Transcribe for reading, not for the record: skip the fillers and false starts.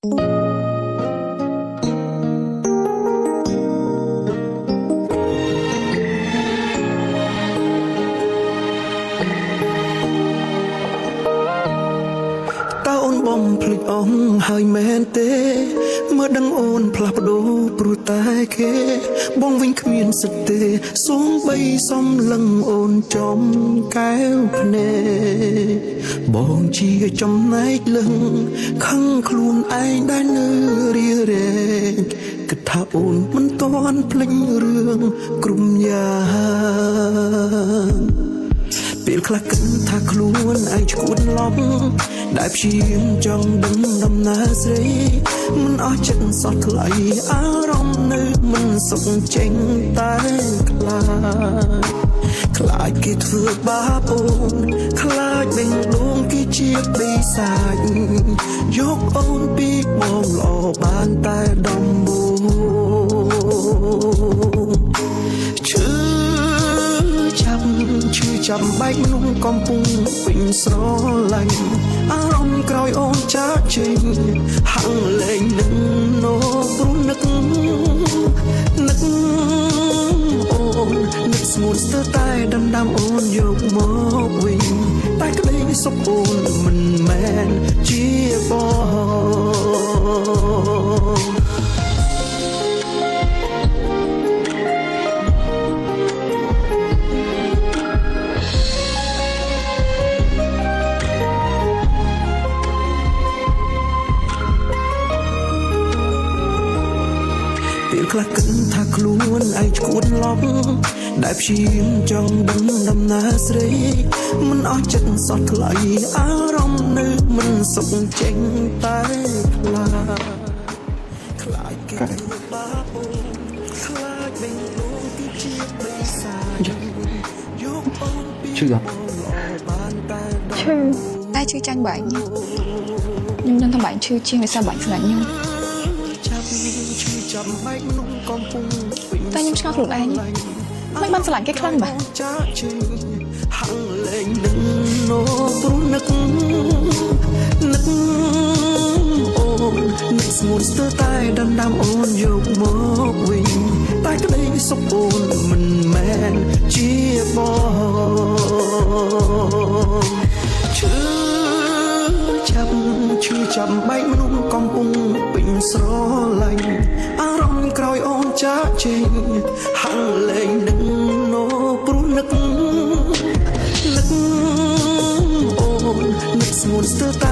អូនបំភ្លេចអងហើយមែនទេមើលដឹងអូនផ្លាស់ប្ដូរព្រោះតែគេបងវិញគ្មានសិទ្ធទេសូមបីសំលឹងអូនចំកែវភ្នែកបងជាចំណែកលឹងខឹងខ្លួនឯងដែលនៅរារែកគិតថាអូនមិនតន់ភ្លេចរឿងក្រុមយ៉ាងពេលខ្លះគិតថាខ្លួនឯងឈួតឡប់ដែលព្យាយាមចង់ដឹងដំណើរស្រីមិនអស់ចិត្តសោះថ្លៃអារម្មណ៍នៅមិនសុខចេញតែខ្លាចគេធ្វើបាបអូនខ្លាចបេះដូងគេជាបិសាចយកអូនពីបងល្អបានតែដំបូងឈឺចាំបែកនំកំពុងពេញស្រឡាញ់អារម្មណ៍ក្រោយអូនចាក់ចេញហាំងលែងនឹងណូព្រោះនឹកអូននឹកស្ងួនស្ទើរតែដណ្ដើមអូនយកមកវិញតែក្តីសុខអូនមិនមែនជាបងពេលខ្លះគិតថាខ្លួនឯងឈួតឡប់ដែលព្យាយាមចង់ដឹងដំណើរស្រីមិនអស់ចិត្តសោះថ្លៃអារម្មណ៍នៅមិនសុខចេញតែខ្លាចគេធ្វើបាបអូនខ្លាចបេះដូងគេជាបិសាចយកអូនពីឈឺអត់ឈឺតែឈឺចាញ់បាញ់ខ្ញុំដឹងថាបាញ់ឈឺជាងដោយសារបាញ់ស្លាញ់ខ្ញុំតែខ្ញុំឆ្ងល់ខ្លួនឯងមិនបានស្រឡាញ់គេខ្លាំងបាទហាំងលែងនឹងណូព្រោះនឹកអូននឹកស្ងួនស្ទើរតែដណ្ដើមអូនយកមកវិញតែក្តីសុខអូនមិនមែនជាបងឈឺចាំបែកមនុស្សកំពុងពេញស្រឡាញ់អារម្មណ៍ក្រោយអូនចាក់ចេញហាំងលែងនឹងណូព្រោះនឹកអូននឹកស្ងួនស្ទើរតែ